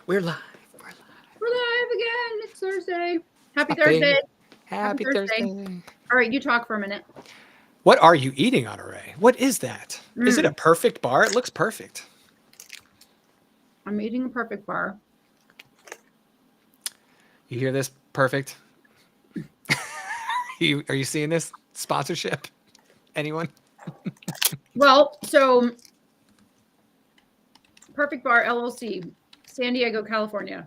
We're live. We're live. We're live again. It's Thursday. Happy Stopping. Thursday. Happy Happy Thursday. Thursday. All right, you talk for a minute. What are you eating, Honoree? What is that? Is it a Mm, perfect bar? It looks perfect. I'm eating a perfect bar. You hear this? Perfect. Are you seeing this sponsorship? Anyone? Well, so Perfect Bar LLC, San Diego, California.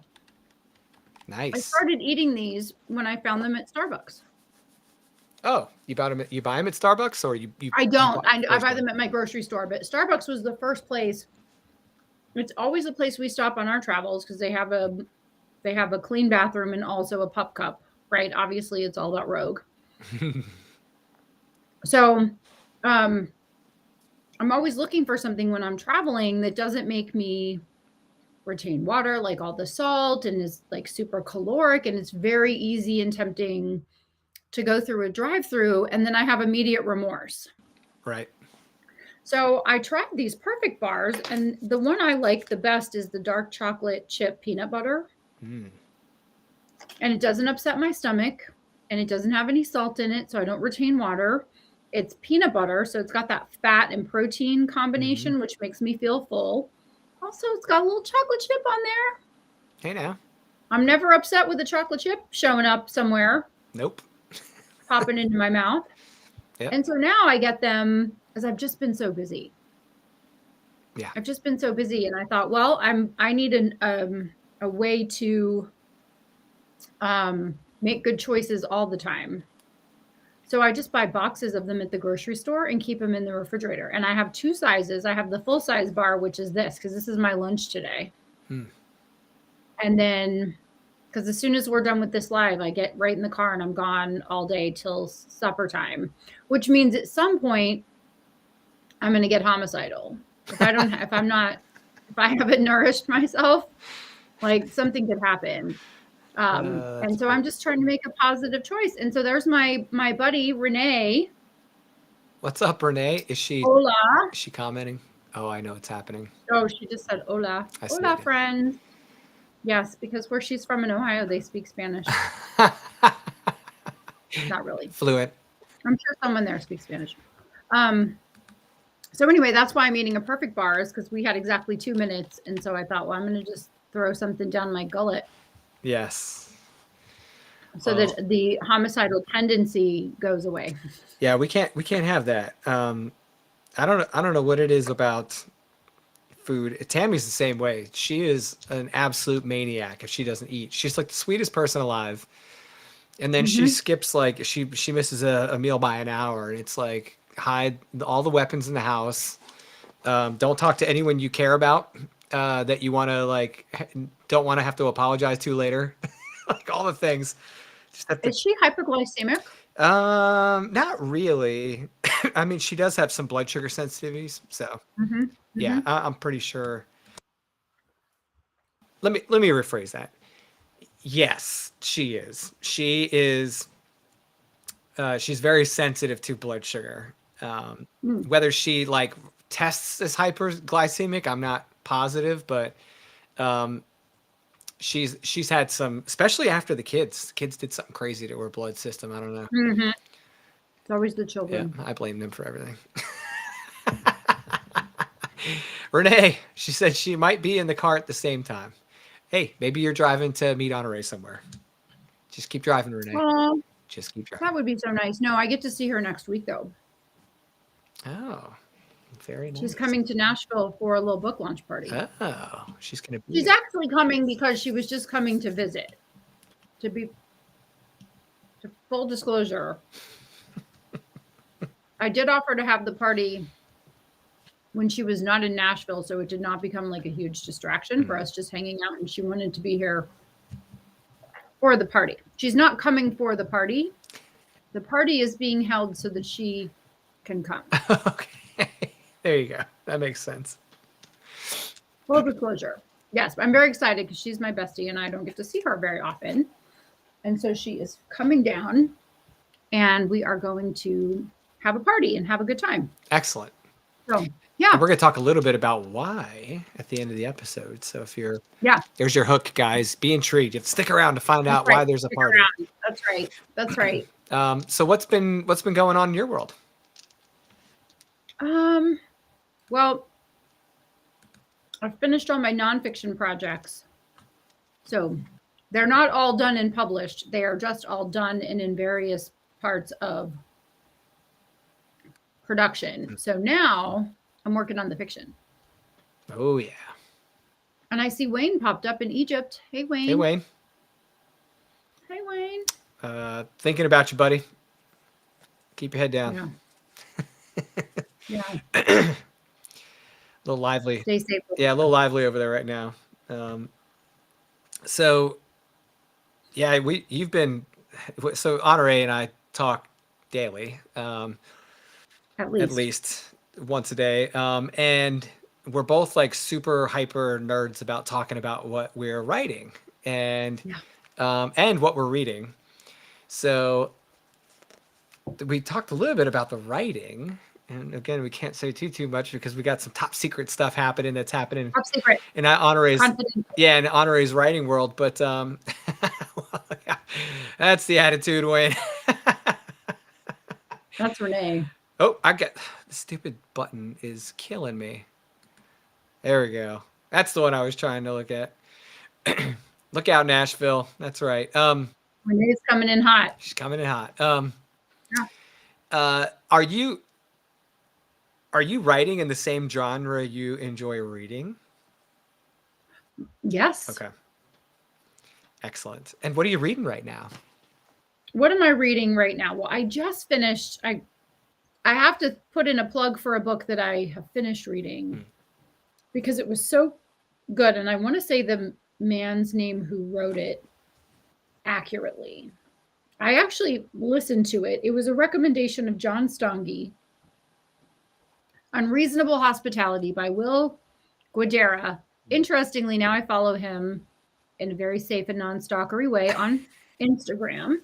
I Nice. started eating these when I found them at Starbucks. Oh, you bought them? You buy them at Starbucks, or I you don't. bought I yours buy one? them at my grocery store, but Starbucks was the first place. It's always a place we stop on our travels because they have a clean bathroom and also a pup cup, right? Obviously, it's all about Rogue. So, um, I'm always looking for something when I'm traveling that doesn't make me retain water, like all the salt, and is like super caloric, and it's very easy and tempting to go through a drive-through, and then I have immediate remorse. Right. So I tried these perfect bars, and the one I like the best is the dark chocolate chip peanut butter, Mm. and it doesn't upset my stomach, and it doesn't have any salt in it, so I don't retain water. It's peanut butter, so it's got that fat and protein Hmm. combination, which makes me feel full. Also, it's got a little chocolate chip on there. Hey now. I'm never upset with a chocolate chip showing up somewhere, Nope. popping into my mouth. Yep. And so now I get them as I've just been so busy. Yeah. I've just been so busy, and I thought, well, I need a way to make good choices all the time. So I just buy boxes of them at the grocery store and keep them in the refrigerator. And I have two sizes. I have the full size bar, which is this, because this is my lunch today. Hmm. And then, because as soon as we're done with this live, I get right in the car and I'm gone all day till supper time, which means at some point I'm going to get homicidal. If I don't, if I'm not, if I haven't nourished myself, like something could happen. That's And so funny. I'm just trying to make a positive choice. And so there's my buddy Renee. What's up, Renee? Is she Hola. is she commenting? Oh, I know it's happening. Oh, she just said hola. I see Hola, it. friends. Yes, because where she's from in Ohio, they speak Spanish. Not really. Fluent. I'm sure someone there speaks Spanish. Um, so anyway, that's why I'm eating a perfect bar is because we had exactly 2 minutes, and so I thought, well, I'm going to just throw something down my gullet Yes. so that Well, the homicidal tendency goes away. yeah, we can't have that. I don't know what it is about food. Tammy's the same way. She is an absolute maniac if she doesn't eat. She's like the sweetest person alive. And then she Hmm. skips like she misses a meal by an hour, and it's like hide all the weapons in the house. Don't talk to anyone you care about that you want to like don't want to have to apologize to later. Like all the things. Just have to. Is she hypoglycemic? Not really. I mean, she does have some blood sugar sensitivities, so Hmm. yeah, Hmm. I'm pretty sure. Let me rephrase that. Yes, she is. She is. She's very sensitive to blood sugar. Mm. Whether she like tests as hyperglycemic, I'm not positive, but she's had some, especially after the kids. Kids did something crazy to her blood system. I don't know. Hmm. It's always the Yeah, children. I blame them for everything. Renee, she said she might be in the car at the same time. Hey, maybe you're driving to meet Honoree somewhere. Just keep driving, Renee. Oh, Just keep driving. that would be so nice. No, I get to see her next week though. Oh, very She's nice. coming to Nashville for a little book launch party. Oh, she's gonna be She's there. actually coming because she was just coming to visit. To be to full disclosure, I did offer to have the party when she was not in Nashville, so it did not become like a huge distraction for Mhm. us just hanging out. And she wanted to be here for the party. She's not coming for the party. The party is being held so that she can come. Okay, there you go. That makes sense. Full disclosure. Yes, I'm very excited because she's my bestie and I don't get to see her very often. And so she is coming down and we are going to have a party and have a good time. Excellent. So Yeah. And we're going to talk a little bit about why at the end of the episode. So if you're, Yeah. there's your hook, guys. Be intrigued. You have to stick around to find out why there's a Stick party. around. That's right. That's right. So what's been going on in your world? Well, I've finished all my nonfiction projects. So they're not all done and published. They are just all done and in various parts of production. So now I'm working on the fiction. Oh, yeah. And I see Wayne popped up in Egypt. Hey, Wayne. Hey, Wayne. Hey, Wayne. Thinking about you, buddy. Keep your head down. Yeah. A little lively. Stay safe. Yeah, a little lively over there right now. So, yeah, you've been, so Honoree and I talk daily, At least once a day. And we're both like super hyper nerds about talking about what we're writing and what we're reading. So we talked a little bit about the writing. And again, we can't say too much because we got some top secret stuff happening. Top secret. In Honoree's writing world. But that's the attitude, Wayne. That's Renee. Oh, the stupid button is killing me. There we go. That's the one I was trying to look at. Look out, Nashville. That's right. Renee's coming in hot. She's coming in hot. Are you writing in the same genre you enjoy reading? Yes. Okay. Excellent. And what are you reading right now? What am I reading right now? Well, I just finished. I have to put in a plug for a book that I have finished reading because it was so good. And I want to say the man's name who wrote it accurately. I actually listened to it. It was a recommendation of John Stongi. Unreasonable Hospitality by Will Guidara. Interestingly, now I follow him in a very safe and non-stalkery way on Instagram.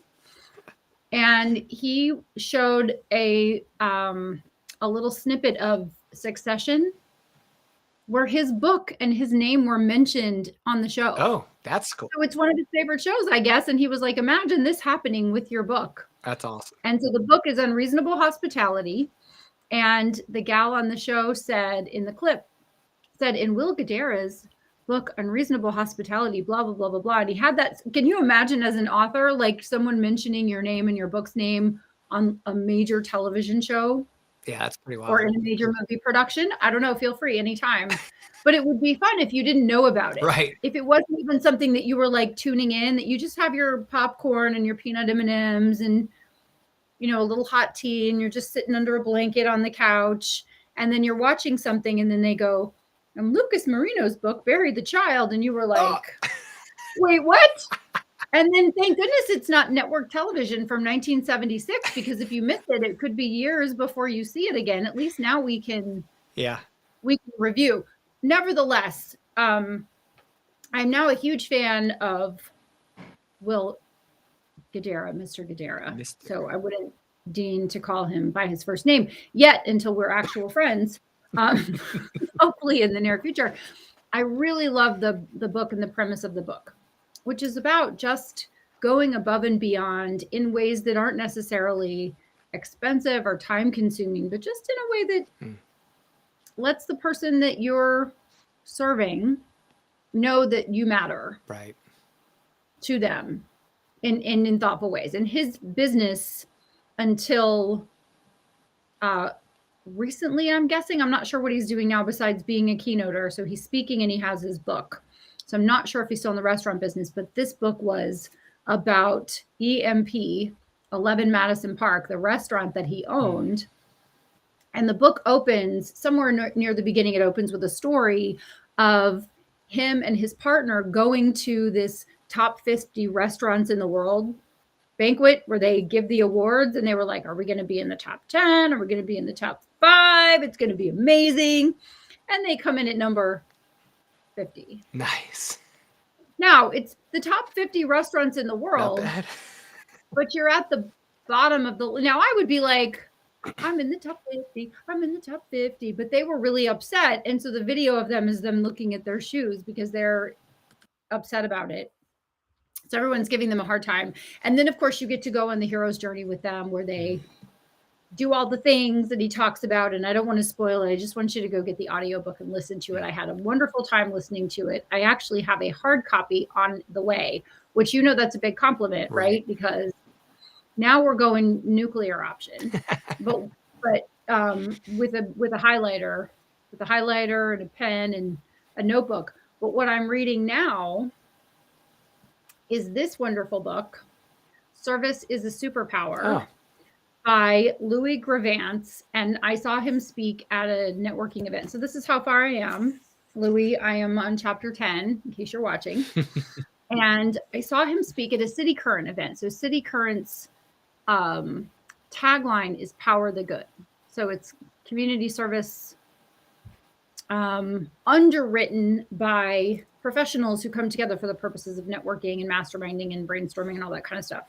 And he showed a little snippet of Succession where his book and his name were mentioned on the show. Oh, that's cool. So it's one of his favorite shows, I guess. And he was like, imagine this happening with your book. That's awesome. And so the book is Unreasonable Hospitality. And the gal on the show said in the clip, in Will Guidara's book, Unreasonable Hospitality, blah, blah, blah, blah, blah. And he had that. Can you imagine as an author, like someone mentioning your name and your book's name on a major television show? Yeah, that's pretty wild. Or in a major movie production? I don't know. Feel free anytime. But it would be fun if you didn't know about it. Right. If it wasn't even something that you were like tuning in, that you just have your popcorn and your peanut M&Ms and, you know, a little hot tea and you're just sitting under a blanket on the couch. And then you're watching something and then they go, and Lucas Marino's book, Bury the Child. And you were like, wait, what? And then thank goodness it's not network television from 1976, because if you missed it, it could be years before you see it again. At least now we can review. Nevertheless, I'm now a huge fan of Will Guidara, Mr. Guidara. So I wouldn't deign to call him by his first name yet until we're actual friends. Hopefully in the near future. I really love the book and the premise of the book, which is about just going above and beyond in ways that aren't necessarily expensive or time consuming, but just in a way that lets the person that you're serving know that you matter to them in thoughtful ways. And his business until recently, I'm guessing, I'm not sure what he's doing now besides being a keynoter. So he's speaking and he has his book. So I'm not sure if he's still in the restaurant business, but this book was about EMP, 11 Madison Park, the restaurant that he owned. And the book opens somewhere near the beginning. It opens with a story of him and his partner going to this top 50 restaurants in the world banquet where they give the awards. And they were like, are we going to be in the top 10? Are we going to be in the top 5? It's going to be amazing. And they come in at number 50. Nice. Now, it's the top 50 restaurants in the world, but you're at the bottom of the... Now, I would be like, I'm in the top 50. I'm in the top 50. But they were really upset. And so the video of them is them looking at their shoes because they're upset about it. So everyone's giving them a hard time. And then, of course, you get to go on the hero's journey with them where they do all the things that he talks about. And I don't want to spoil it. I just want you to go get the audiobook and listen to it. I had a wonderful time listening to it. I actually have a hard copy on the way, which that's a big compliment, right? Because now we're going nuclear option. but with a highlighter, and a pen and a notebook. But what I'm reading now is this wonderful book, Service is a Superpower, by Louis Grevance. And I saw him speak at a networking event. So this is how far I am. Louis, I am on chapter 10, in case you're watching. And I saw him speak at a City Current event. So City Current's tagline is Power the Good. So it's community service underwritten by professionals who come together for the purposes of networking and masterminding and brainstorming and all that kind of stuff.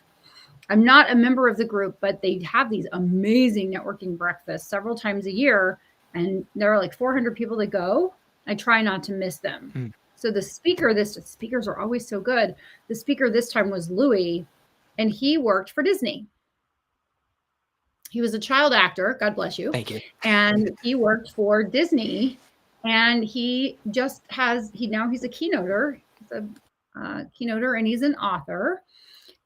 I'm not a member of the group, but they have these amazing networking breakfasts several times a year. And there are like 400 people that go. I try not to miss them. So the speakers are always so good. The speaker this time was Louis, and he worked for Disney. He was a child actor. God bless you. Thank you. And he worked for Disney, and he just now he's a keynoter. He's a keynoter, and he's an author.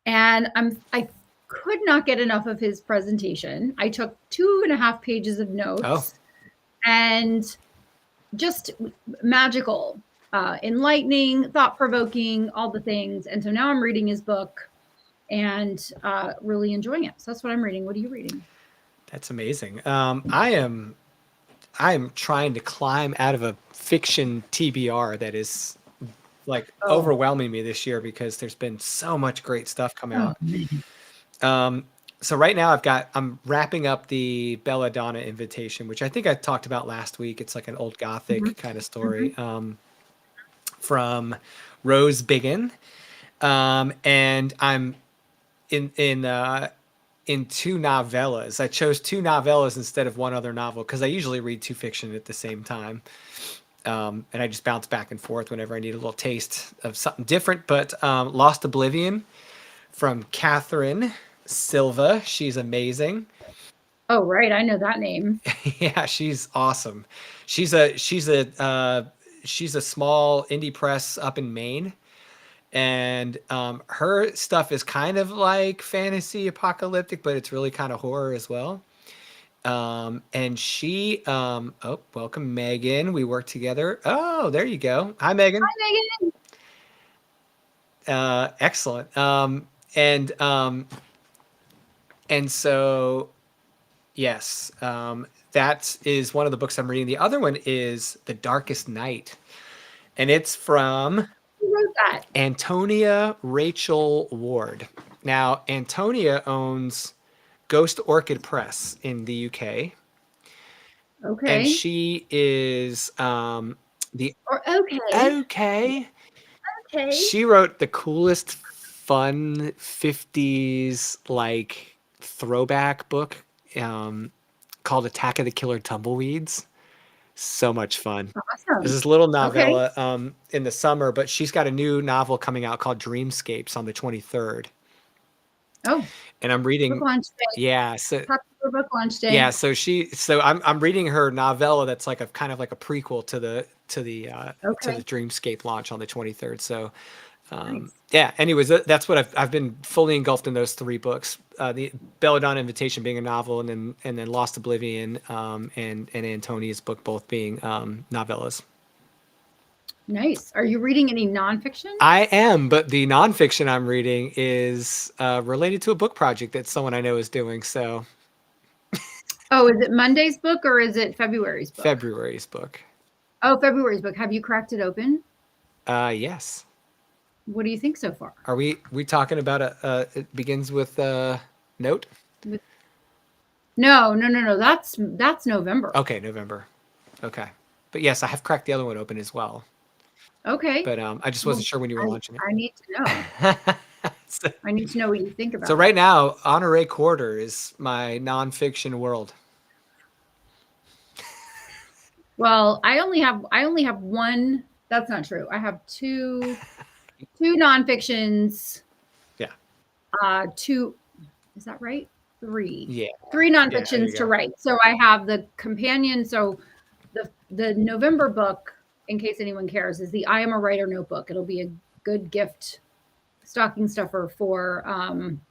And I could not get enough of his presentation. I took 2.5 pages of notes, and just magical, enlightening, thought-provoking, all the things. And so now I'm reading his book and really enjoying it. So that's what I'm reading. What are you reading? That's amazing. I am trying to climb out of a fiction TBR that is like overwhelming me this year because there's been so much great stuff coming out. So right now I'm wrapping up the Belladonna Invitation, which I think I talked about last week. It's like an old Gothic kind of story from Rose Biggin. And I'm in 2 novellas. I chose 2 novellas instead of one other novel because I usually read 2 fiction at the same time. And I just bounce back and forth whenever I need a little taste of something different. But Lost Oblivion from Catherine Silva. She's amazing. Oh, right. I know that name. Yeah, she's awesome. She's a small indie press up in Maine. And her stuff is kind of like fantasy apocalyptic, but it's really kind of horror as well. And she, welcome Megan. We work together. Oh, there you go. Hi, Megan. Hi, Megan. Excellent. And so, yes, that is one of the books I'm reading. The other one is The Darkest Night, and it's from wrote that? Antonia Rachel Ward. Now, Antonia owns Ghost Orchid Press in the UK. Okay. And she is okay. She wrote the coolest, fun 50s like throwback book called Attack of the Killer Tumbleweeds. So much fun. Awesome. There's this little novella in the summer, but she's got a new novel coming out called Dreamscapes on the 23rd. Oh. And I'm reading. Book launch day. Yeah. So book launch day. Yeah. So I'm reading her novella that's like a kind of like a prequel to the Dreamscape launch on the 23rd. So nice. Yeah. Anyways, that's what I've been fully engulfed in those 3 books. The Belladonna Invitation being a novel, and then Lost Oblivion and Antonia's book both being novellas. Nice. Are you reading any nonfiction? I am, but the nonfiction I'm reading is related to a book project that someone I know is doing. So. Oh, is it Monday's book or is it February's book? February's book. Oh, February's book. Have you cracked it open? Yes. What do you think so far? Are we talking about it begins with note? No. That's November. Okay, November. Okay. But yes, I have cracked the other one open as well. Okay. But I just wasn't sure when you were launching it. I need to know. I need to know what you think about it. So right now, Honoree Quarter is my nonfiction world. Well, I only have one. That's not true. I have two nonfictions. Yeah. Two. Is that right? Three. Yeah. Three Yeah. There nonfictions you to go. write. So I have the companion. So the November book, in case anyone cares, is the I Am a Writer notebook. It'll be a good gift stocking stuffer for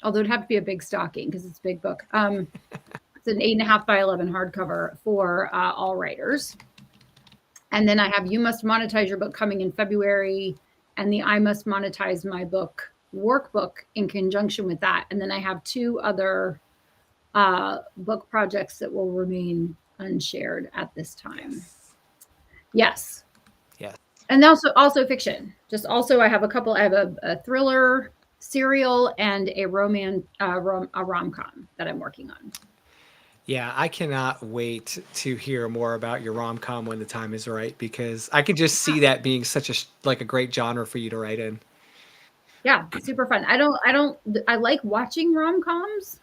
although it'd have to be a big stocking because it's a big book. It's an 8.5 by 11 hardcover for all writers. And then I have You Must Monetize Your Book coming in February, and the I Must Monetize My Book workbook in conjunction with that. And then I have two other book projects that will remain unshared at this time. Yes. Yes. And also fiction. Just also I have a thriller serial and a rom-com that I'm working on. Yeah, I cannot wait to hear more about your rom-com when the time is right, because I can just see that being such a great genre for you to write in. Yeah, super fun. I like watching rom-coms,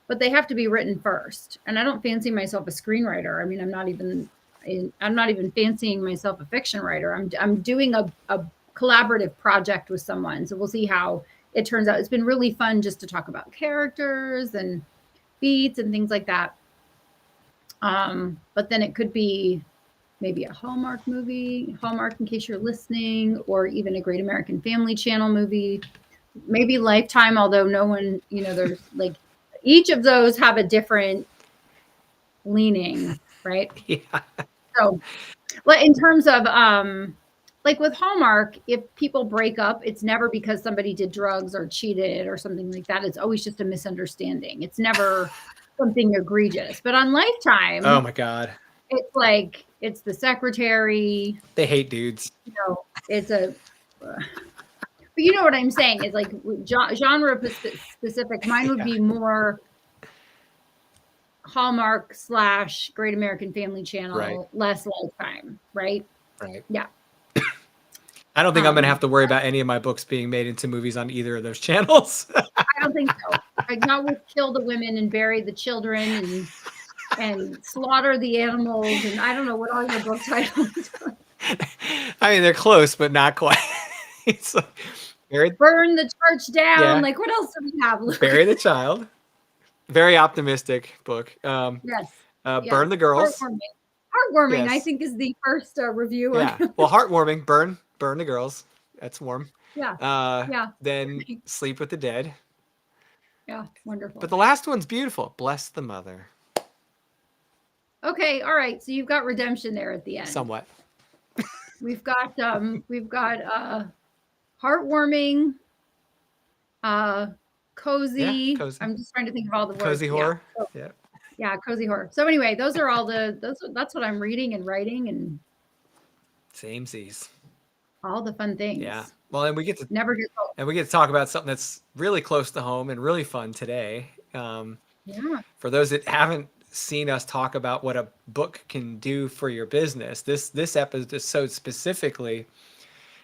but they have to be written first. And I don't fancy myself a screenwriter. I mean, I'm not even fancying myself a fiction writer. I'm doing a collaborative project with someone. So we'll see how it turns out. It's been really fun just to talk about characters and beats and things like that. But then it could be maybe a Hallmark movie, Hallmark in case you're listening, or even a Great American Family Channel movie, maybe Lifetime, although no one, there's like each of those have a different leaning, right? Yeah. So, well, in terms of like with Hallmark, if people break up, it's never because somebody did drugs or cheated or something like that. It's always just a misunderstanding. It's never something egregious. But on Lifetime, Oh my God. it's like it's the secretary. They hate dudes. It's a. But you know what I'm saying? It's like genre specific. Mine would be more Hallmark / Great American Family Channel, Right. less Lifetime, right? Right. Yeah. I don't think I'm gonna have to worry about any of my books being made into movies on either of those channels. I don't think so. Like not with kill the women and bury the children and slaughter the animals and I don't know what all your book titles. I mean, they're close, but not quite. It's like, burn the church down. Yeah. Like what else do we have? Luke? Bury the child. Very optimistic book. Yes. Burn the girls. Heartwarming, Yes. I think, is the first review. Yeah. Well, heartwarming. Burn the girls. That's warm. Yeah. Yeah. Then Sleep with the Dead. Yeah. Wonderful. But the last one's beautiful. Bless the Mother. Okay. All right. So you've got redemption there at the end. Somewhat. We've got heartwarming, cozy. Yeah, cozy. I'm just trying to think of all the words. Cozy horror. Yeah. Yeah, cozy horror. So anyway, those are all that's what I'm reading and writing and samesies. All the fun things. Yeah. Well, and we get to never get old. And we get to talk about something that's really close to home and really fun today. Yeah. For those that haven't seen us talk about what a book can do for your business, this episode specifically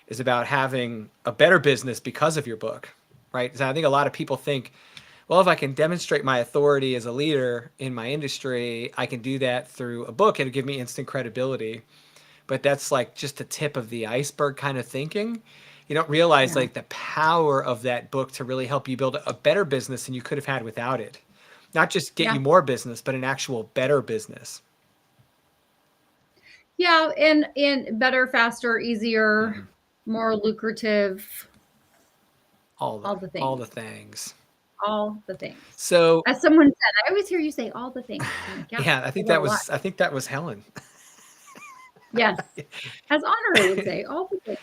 is about having a better business because of your book, right? So I think a lot of people think, well, if I can demonstrate my authority as a leader in my industry, I can do that through a book. It'll give me instant credibility. But that's like just the tip of the iceberg kind of thinking. You don't realize like the power of that book to really help you build a better business than you could have had without it. Not just get you more business, but an actual better business. Yeah, and better, faster, easier, more lucrative. All the things. All the things. So, as someone said, I always hear you say all the things. Like, yeah, I think that was Helen. Yes, as Honoree would say, all the things.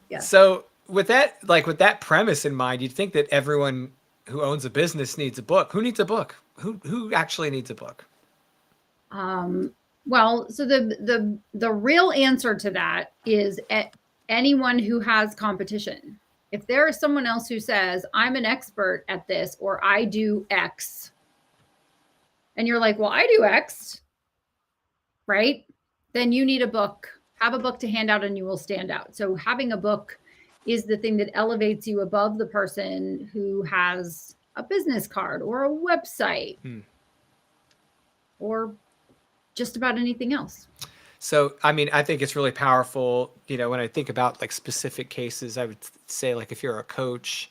Yeah. So with that premise in mind, you'd think that everyone who owns a business needs a book. Who needs a book? Who actually needs a book? Well, so the real answer to that is anyone who has competition. If there is someone else who says, I'm an expert at this, or I do X, and you're like, well, I do X, right? Then you need a book. Have a book to hand out and you will stand out. So having a book is the thing that elevates you above the person who has a business card or a website or just about anything else. So, I mean, I think it's really powerful. When I think about like specific cases, I would say like if you're a coach,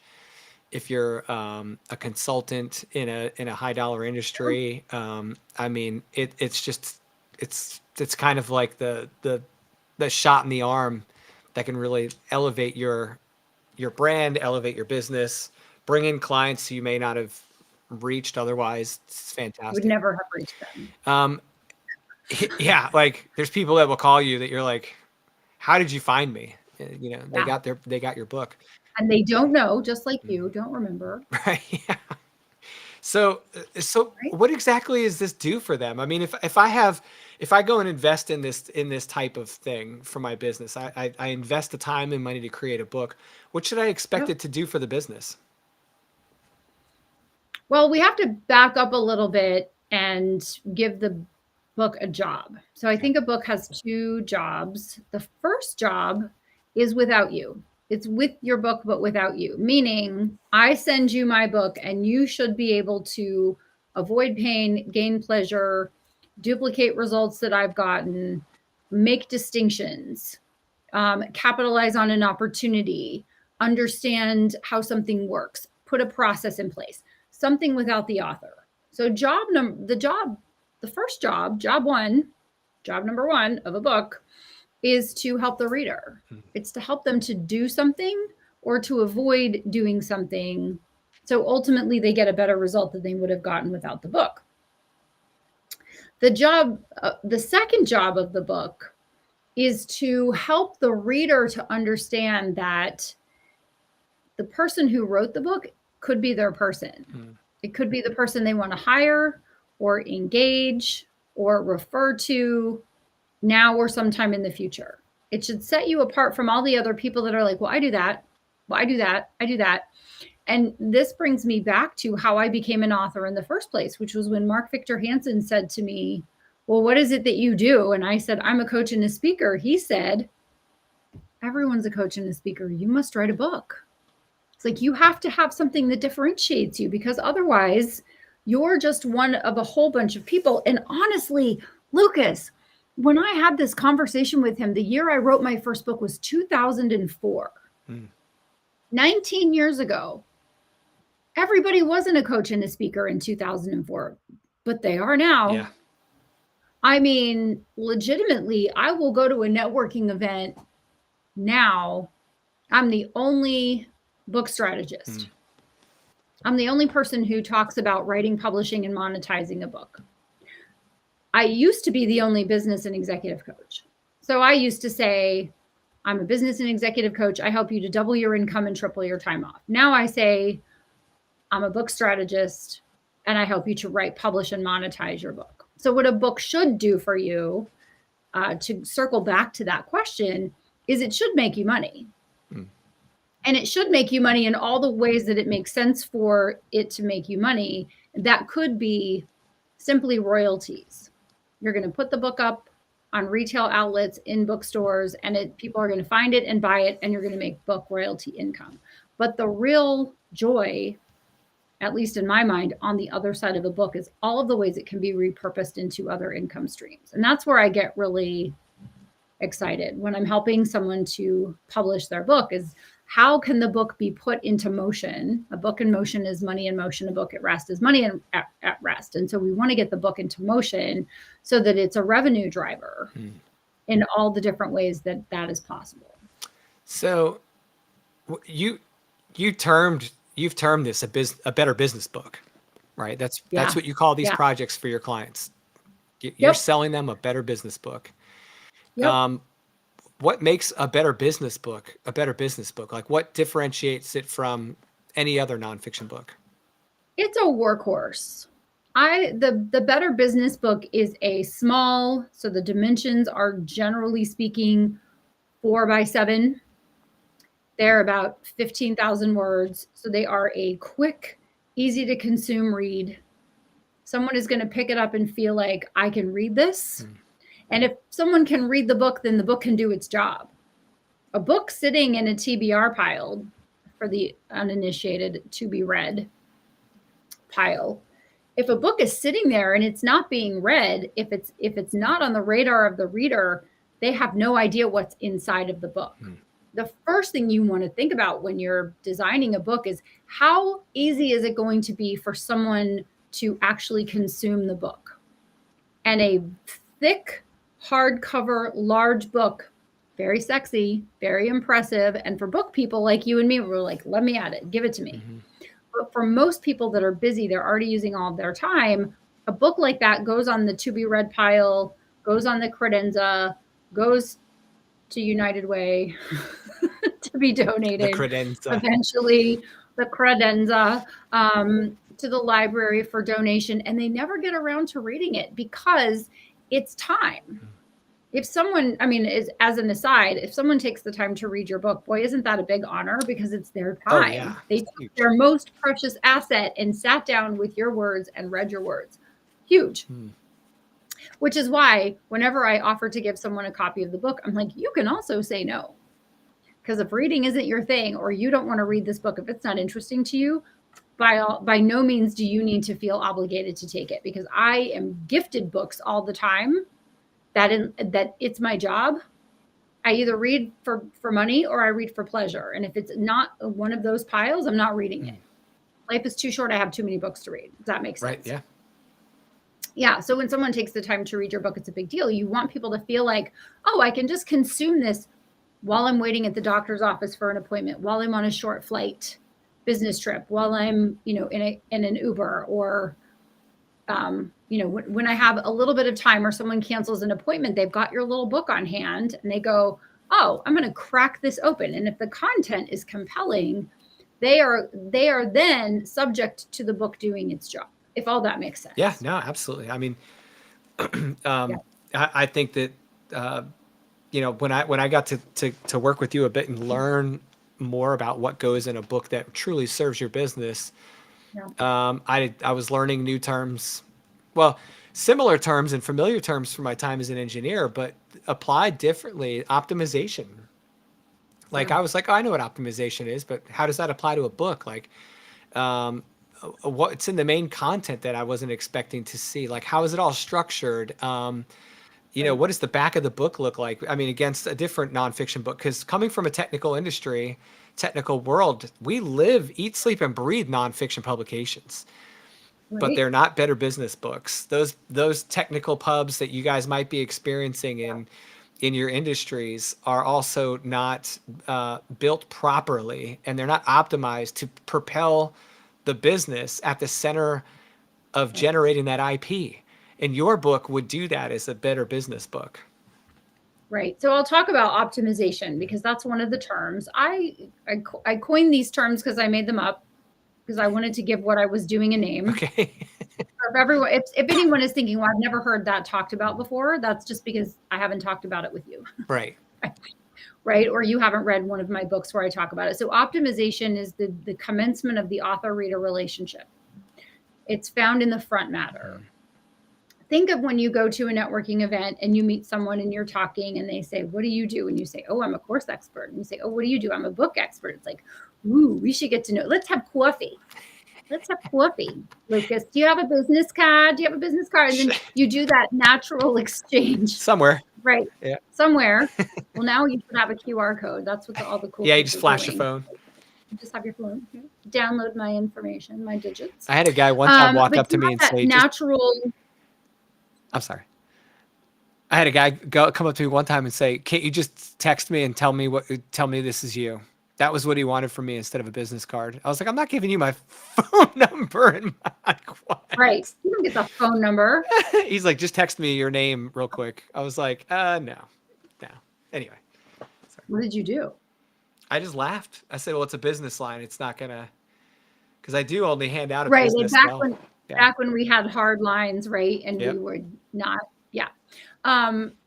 if you're a consultant in a high dollar industry, I mean, it's kind of like the shot in the arm that can really elevate your brand, elevate your business, bring in clients who you may not have reached otherwise. It's Would fantastic. never have reached them. Um, yeah, like there's people that will call you that you're like, how did you find me? They Yeah. got your book. And they don't know, just like you, Mhm. don't remember, Right. Yeah. So right? what exactly does this do for them? I mean, if I go and invest in this type of thing for my business, I invest the time and money to create a book. What should I expect Yep. it to do for the business? Well, we have to back up a little bit and give the book a job. So I Okay. think a book has two jobs. The first job is without you. It's with your book, but without you, meaning I send you my book and you should be able to avoid pain, gain pleasure, duplicate results that I've gotten, make distinctions, capitalize on an opportunity, understand how something works, put a process in place, something without the author. So the first job one, job number one of a book is to help the reader. Hmm. It's to help them to do something or to avoid doing something. So ultimately they get a better result than they would have gotten without the book. The second job of the book is to help the reader to understand that the person who wrote the book could be their person. Hmm. It could be the person they want to hire or engage or refer to now or sometime in the future. It should set you apart from all the other people that are like, well, I do that. Well, I do that. I do that. And this brings me back to how I became an author in the first place, which was when Mark Victor Hansen said to me, well, what is it that you do? And I said, I'm a coach and a speaker. He said, everyone's a coach and a speaker. You must write a book. It's like you have to have something that differentiates you because otherwise you're just one of a whole bunch of people. And honestly, Lucas, when I had this conversation with him, the year I wrote my first book was 2004. Hmm. 19 years ago. Everybody wasn't a coach and a speaker in 2004, but they are now. Yeah. I mean, legitimately, I will go to a networking event now. I'm the only book strategist. Hmm. I'm the only person who talks about writing, publishing, and monetizing a book. I used to be the only business and executive coach. So I used to say, I'm a business and executive coach. I help you to double your income and triple your time off. Now I say, I'm a book strategist and I help you to write, publish, and monetize your book. So, what a book should do for you, to circle back to that question, is it should make you money. Hmm. And it should make you money in all the ways that it makes sense for it to make you money. That could be simply royalties. You're going to put the book up on retail outlets in bookstores, and people are going to find it and buy it, and you're going to make book royalty income. But the real joy, at least in my mind, on the other side of the book is all of the ways it can be repurposed into other income streams. And that's where I get really excited when I'm helping someone to publish their book is how can the book be put into motion? A book in motion is money in motion. A book at rest is money at rest. And so we want to get the book into motion so that it's a revenue driver in all the different ways that that is possible. So you've termed this a better business book, right? That's Yeah. what you call these Yeah. projects for your clients. You're Yep. selling them a better business book. Yep. What makes a better business book a better business book? Like what differentiates it from any other nonfiction book? It's a workhorse. The Better Business book is a small, so the dimensions are generally speaking 4x7. They're about 15,000 words. So they are a quick, easy to consume read. Someone is going to pick it up and feel like I can read this. And if someone can read the book, then the book can do its job. A book sitting in a TBR pile, for the uninitiated, to be read pile, if a book is sitting there and it's not being read, if it's not on the radar of the reader, they have no idea what's inside of the book. The first thing you want to think about when you're designing a book is how easy is it going to be for someone to actually consume the book? And a thick, hardcover, large book, very sexy, very impressive. And for book people like you and me, we're like, let me at it, give it to me. But for most people that are busy, they're already using all of their time. A book like that goes on the to be read pile, goes on the credenza, goes to United Way to be donated. The credenza. Eventually, the credenza to the library for donation, and they never get around to reading it because it's time. If someone, I mean, as an aside, if someone takes the time to read your book, boy, isn't that a big honor because it's their time. Oh, yeah. They took their most precious asset and sat down with your words and read your words. Huge. Which is why whenever I offer to give someone a copy of the book, I'm like, you can also say no. Because if reading isn't your thing or you don't want to read this book, if it's not interesting to you, by no means do you need to feel obligated to take it, because I am gifted books all the time. That it's my job. I either read for money or I read for pleasure. And if it's not one of those piles, I'm not reading it. Life is too short. I have too many books to read. Does that make sense? Right. Yeah. Yeah. So when someone takes the time to read your book, it's a big deal. You want people to feel like, oh, I can just consume this while I'm waiting at the doctor's office for an appointment, while I'm on a short flight business trip, while I'm, in an Uber, or when I have a little bit of time or someone cancels an appointment, they've got your little book on hand and they go, oh, I'm going to crack this open. And if the content is compelling, they are then subject to the book doing its job, if all that makes sense. Yeah, no, absolutely. I mean, I think that, when I got to work with you a bit and learn more about what goes in a book that truly serves your business, I was learning new terms, well, similar terms and familiar terms from my time as an engineer, but applied differently. Optimization. Like I was like, oh, I know what optimization is, but how does that apply to a book? Like, what's in the main content that I wasn't expecting to see? Like, how is it all structured? What does the back of the book look like? I mean, against a different nonfiction book, because coming from a technical industry, technical world, we live, eat, sleep, and breathe nonfiction publications. But they're not Better Business books. Those technical pubs that you guys might be experiencing in your industries are also not built properly, and they're not optimized to propel the business at the center of generating that IP. And your book would do that as a Better Business book. Right. So I'll talk about optimization because that's one of the terms. I coined these terms because I made them up, because I wanted to give what I was doing a name. Okay. If anyone is thinking, well, I've never heard that talked about before, that's just because I haven't talked about it with you. Right. Right. Or you haven't read one of my books where I talk about it. So optimization is the commencement of the author-reader relationship. It's found in the front matter. Think of when you go to a networking event and you meet someone and you're talking and they say, what do you do? And you say, oh, I'm a course expert. And you say, oh, what do you do? I'm a book expert. It's like, ooh, we should get to know. Let's have coffee. Lucas, do you have a business card? And then you do that natural exchange. Somewhere. Right. Yeah. Somewhere. Well, now you should have a QR code. That's what all the cool. Yeah, you just flash your phone. You just have your phone. Download my information, my digits. I had a guy one time walk up to me and say, I'm sorry. I had a guy come up to me one time and say, can't you just text me and tell me this is you? That was what he wanted from me instead of a business card. I was like, I'm not giving you my phone number. And what? Right. You don't get the phone number. He's like, just text me your name real quick. I was like, no. Anyway. Sorry. What did you do? I just laughed. I said, well, it's a business line. It's not going to, because I do only hand out a right. business. Back when we had hard lines, right? And we would not,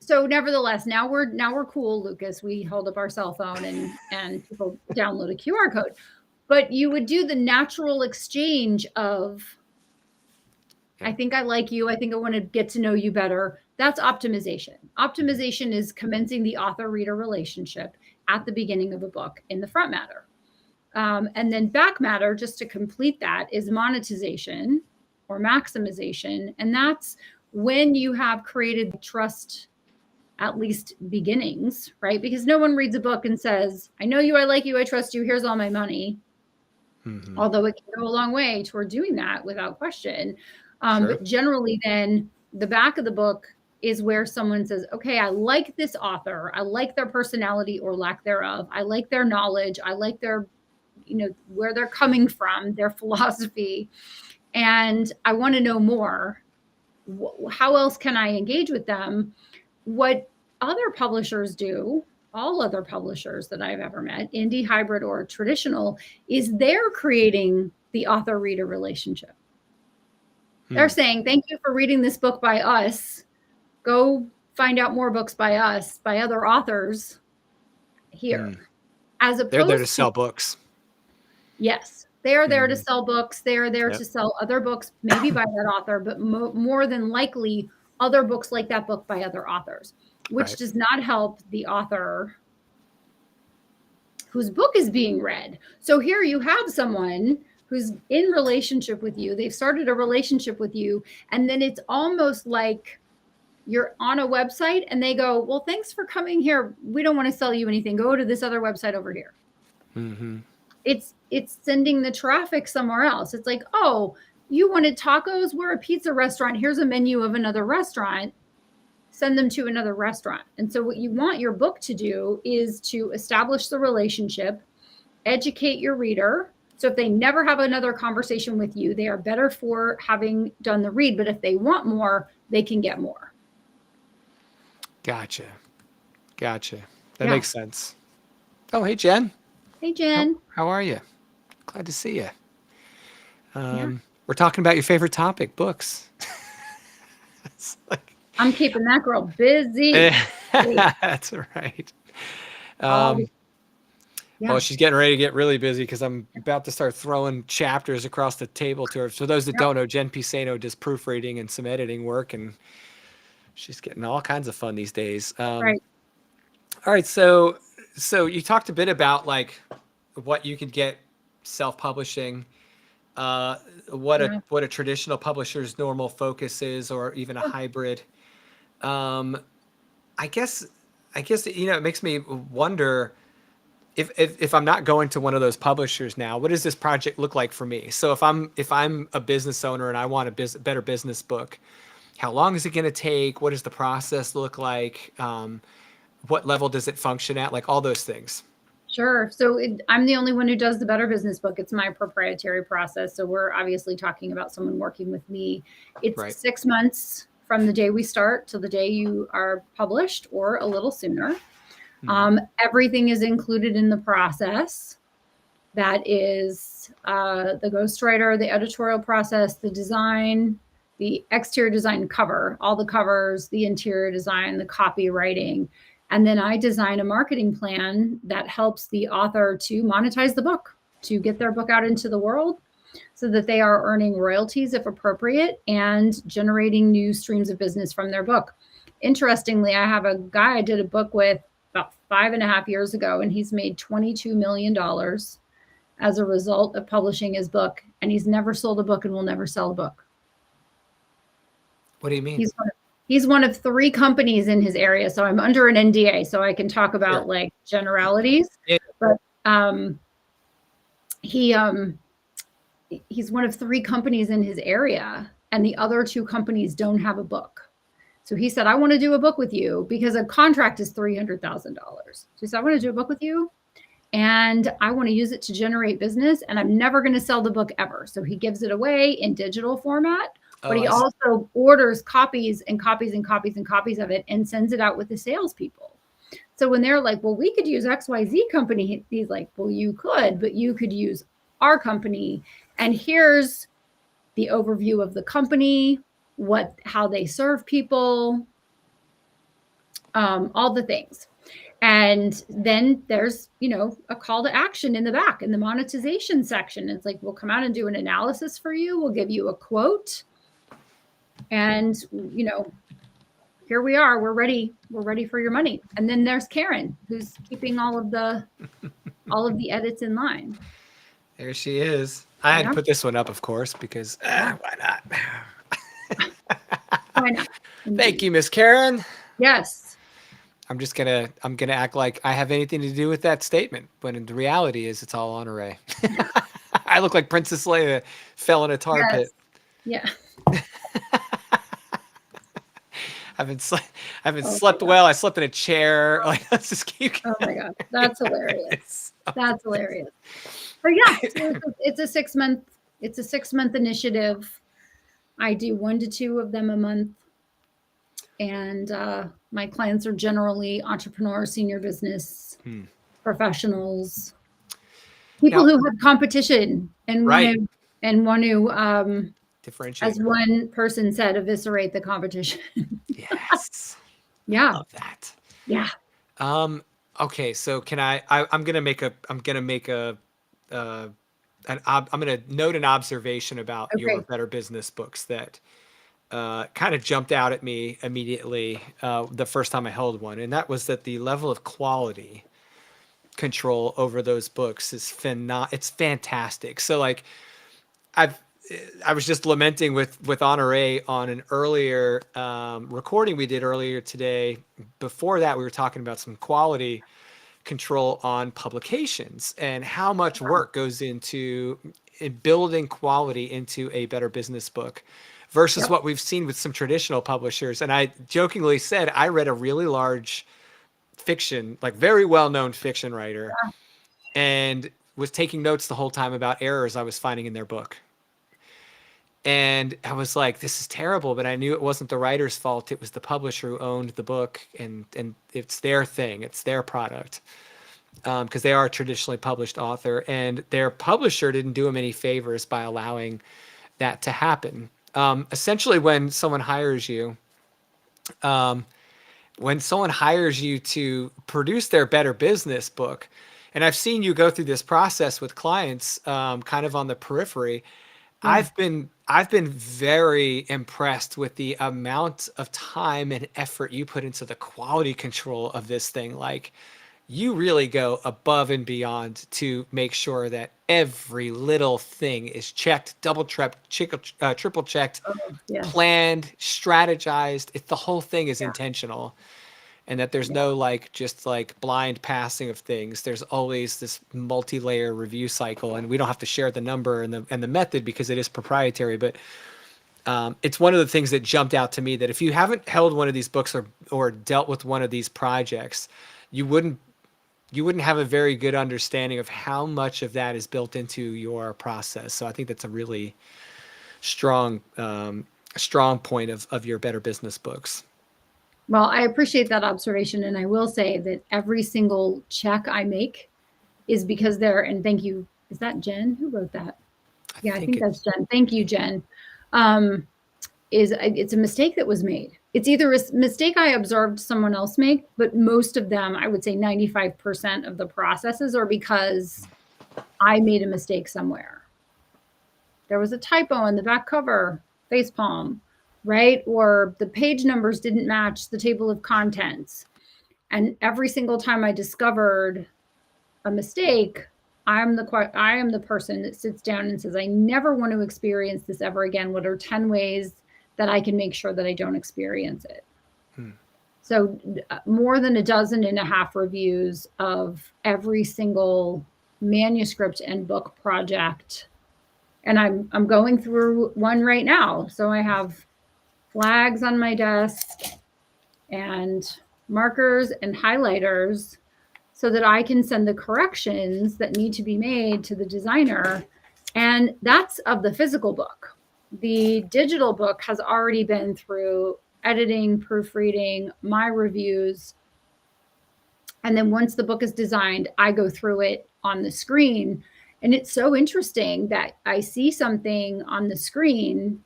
so nevertheless, now we're cool, Lucas. We hold up our cell phone and people download a QR code. But you would do the natural exchange of, I think I like you. I think I want to get to know you better. That's optimization. Optimization is commencing the author-reader relationship at the beginning of a book in the front matter. And then back matter, just to complete that, is monetization. or maximization. And that's when you have created trust, at least beginnings, right? Because no one reads a book and says, I know you, I like you, I trust you, here's all my money. Mm-hmm. Although it can go a long way toward doing that without question. Sure. But generally then the back of the book is where someone says, okay, I like this author. I like their personality or lack thereof. I like their knowledge. I like their, where they're coming from, their philosophy. And I want to know more. How else can I engage with them? What other publishers do, all other publishers that I've ever met, indie, hybrid, or traditional, is they're creating the author-reader relationship. They're saying, thank you for reading this book by us. Go find out more books by us, by other authors here. As opposed they're there to sell books. Yes. They are there to sell books. They are there to sell other books, maybe by that author, but more than likely other books like that book by other authors, which does not help the author whose book is being read. So here you have someone who's in relationship with you. They've started a relationship with you. And then it's almost like you're on a website and they go, well, thanks for coming here. We don't want to sell you anything. Go to this other website over here. Mm-hmm. It's sending the traffic somewhere else. It's like, oh, you wanted tacos? We're a pizza restaurant. Here's a menu of another restaurant. Send them to another restaurant. And so what you want your book to do is to establish the relationship, educate your reader. So if they never have another conversation with you, they are better for having done the read. But if they want more, they can get more. Gotcha. That makes sense. Oh, hey, Jen. Hey, Jen. How are you? Glad to see you. We're talking about your favorite topic, books. I'm keeping that girl busy. That's right. Well, she's getting ready to get really busy because I'm about to start throwing chapters across the table to her. For those that don't know, Jen Pisano does proofreading and some editing work, and she's getting all kinds of fun these days. Right. All right. So you talked a bit about like what you could get self-publishing, what a traditional publisher's normal focus is, or even a hybrid. I guess it makes me wonder if I'm not going to one of those publishers now, what does this project look like for me? So if I'm a business owner and I want a better business book, how long is it going to take? What does the process look like? What level does it function at? Like all those things. Sure. So I'm the only one who does the Better Business book. It's my proprietary process. So we're obviously talking about someone working with me. It's 6 months from the day we start to the day you are published, or a little sooner. Everything is included in the process. That is the ghostwriter, the editorial process, the design, the exterior design cover, all the covers, the interior design, the copywriting. And then I design a marketing plan that helps the author to monetize the book, to get their book out into the world so that they are earning royalties if appropriate and generating new streams of business from their book. Interestingly, I have a guy I did a book with about 5.5 years ago, and he's made $22 million as a result of publishing his book. And he's never sold a book and will never sell a book. What do you mean? He's one of 3 companies in his area. So I'm under an NDA, so I can talk about like generalities. Yeah. But he's one of 3 companies in his area, and the other 2 companies don't have a book. So he said, I want to do a book with you, because a contract is $300,000. So he said, I want to do a book with you, and I want to use it to generate business, and I'm never going to sell the book ever. So he gives it away in digital format. But he also orders copies and copies and copies and copies of it and sends it out with the salespeople. So when they're like, well, we could use XYZ company, he's like, well, you could, but you could use our company. And here's the overview of the company, how they serve people, all the things. And then there's, a call to action in the back in the monetization section. It's like, we'll come out and do an analysis for you. We'll give you a quote. And, here we are, we're ready for your money. And then there's Karen, who's keeping all of the edits in line. There she is. I had to Yeah. put this one up, of course, because why not? Why not? Thank Indeed. you, Miss Karen. Yes. I'm gonna act like I have anything to do with that statement, when the reality is it's all Honoree. I look like Princess Leia fell in a tar Yes. pit. Yeah. I've been sle- I've been Oh my slept God. well. I slept in a chair. Like, let's just keep. Oh my God. That's hilarious. It's so That's hilarious. But yeah, so it's a 6 month, it's a 6 month initiative. I do 1 to 2 of them a month. And my clients are generally entrepreneurs, senior business professionals, people now, who have competition and right? want to as Differentiator. one person said, eviscerate the competition. Yes, I Yeah. love that. Yeah. Um. Okay, so can I'm gonna make a. I'm gonna make a. Uh, I'm gonna note an observation about your Okay. Better Business books that kind of jumped out at me immediately the first time I held one, and that was that the level of quality control over those books is it's fantastic. So like I've I was just lamenting with Honoree on an earlier recording we did earlier today. Before that, we were talking about some quality control on publications and how much work goes into building quality into a Better Business book versus Yep. what we've seen with some traditional publishers. And I jokingly said I read a really large fiction, like very well-known fiction writer, and was taking notes the whole time about errors I was finding in their book. And I was like, this is terrible, but I knew it wasn't the writer's fault. It was the publisher who owned the book, and it's their thing, it's their product. Because they are a traditionally published author, and their publisher didn't do them any favors by allowing that to happen. Essentially, um, when someone hires you to produce their Better Business book, and I've seen you go through this process with clients, kind of on the periphery. Yeah. I've been very impressed with the amount of time and effort you put into the quality control of this thing. Like, you really go above and beyond to make sure that every little thing is checked, double checked, triple checked, Oh, yes. planned, strategized. The whole thing is Yeah. intentional, and that there's Yeah. no like just like blind passing of things. There's always this multi-layer review cycle, and we don't have to share the number and the method because it is proprietary. But it's one of the things that jumped out to me, that if you haven't held one of these books or dealt with one of these projects, you wouldn't have a very good understanding of how much of that is built into your process. So I think that's a really strong strong point of your Better Business books. Well, I appreciate that observation. And I will say that every single check I make is because and thank you. Is that Jen? Who wrote that? I Yeah, I think think it that's Jen. Thank you, Jen. It's a mistake that was made. It's either a mistake I observed someone else make, but most of them, I would say 95% of the processes are because I made a mistake somewhere. There was a typo in the back cover, facepalm, right? Or the page numbers didn't match the table of contents. And every single time I discovered a mistake, I am the person that sits down and says, I never want to experience this ever again. What are 10 ways that I can make sure that I don't experience it? So more than 12.5 reviews of every single manuscript and book project. And I'm going through one right now. So I have flags on my desk and markers and highlighters so that I can send the corrections that need to be made to the designer. And that's of the physical book. The digital book has already been through editing, proofreading, my reviews. And then once the book is designed, I go through it on the screen. And it's so interesting that I see something on the screen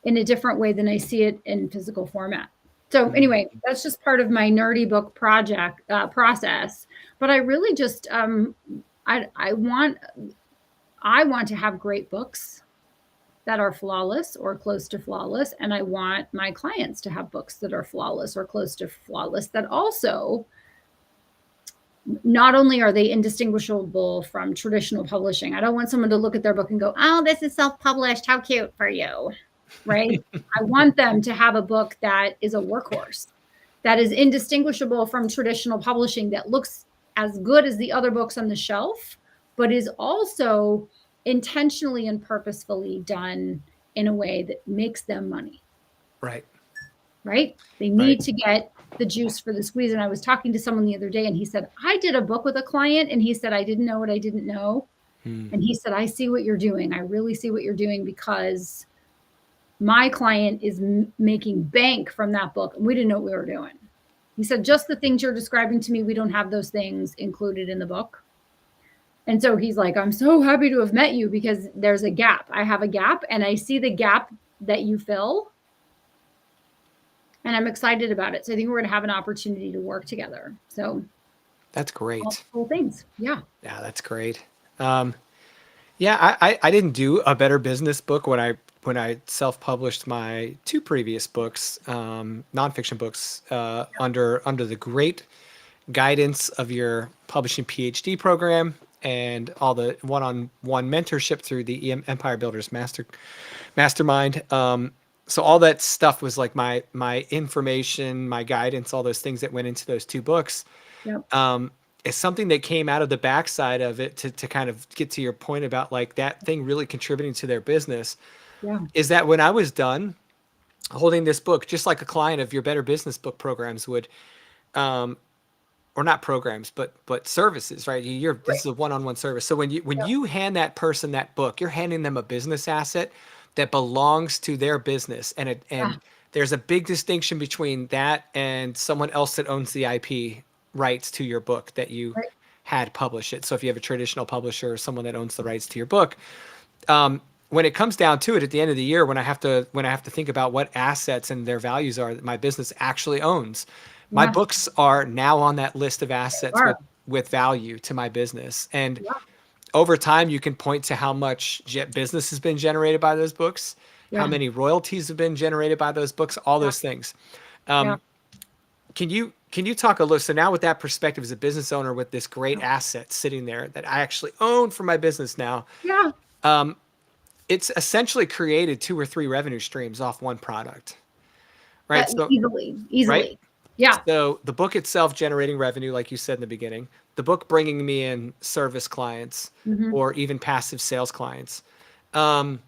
in a different way than I see it in physical format. So anyway, that's just part of my nerdy book project process. But I really just I want to have great books that are flawless or close to flawless, and I want my clients to have books that are flawless or close to flawless that also not only are they indistinguishable from traditional publishing, I don't want someone to look at their book and go, oh, this is self-published. How cute for you, right? I want them to have a book that is a workhorse, that is indistinguishable from traditional publishing, that looks as good as the other books on the shelf, but is also intentionally and purposefully done in a way that makes them money. Right. Right? They need to get the juice for the squeeze. And I was talking to someone the other day and he said, I did a book with a client and he said, I didn't know what I didn't know. And he said, I see what you're doing. I really see what you're doing, because my client is making bank from that book and we didn't know what we were doing. He said, just the things you're describing to me, we don't have those things included in the book. And so he's like, I'm so happy to have met you, because there's a gap. I have a gap and I see the gap that you fill. And I'm excited about it. So I think we're going to have an opportunity to work together. So that's great. Cool things. Yeah. Yeah, that's great. Yeah, I didn't do a Better Business book when I self-published my 2 previous books, nonfiction books, under the great guidance of your publishing PhD program and all the one-on-one mentorship through the Empire Builders Mastermind. So all that stuff was like my information, my guidance, all those things that went into those 2 books. Yep. Is something that came out of the backside of it to kind of get to your point about like that thing really contributing to their business. Yeah. Is that when I was done holding this book, just like a client of your Better Business book programs would, or not programs, but services, right? This is a one-on-one service. So when you hand that person that book, you're handing them a business asset that belongs to their business, and there's a big distinction between that and someone else that owns the IP rights to your book that you had published it. So if you have a traditional publisher or someone that owns the rights to your book, when it comes down to it, at the end of the year, when I have to think about what assets and their values are that my business actually owns, my books are now on that list of assets with value to my business. And over time, you can point to how much business has been generated by those books, how many royalties have been generated by those books, all those things. Can you talk a little? So now with that perspective as a business owner with this great asset sitting there that I actually own for my business now, it's essentially created 2 or 3 revenue streams off one product, right? So easily. Right? Yeah. So the book itself generating revenue, like you said in the beginning, the book bringing me in service clients or even passive sales clients. That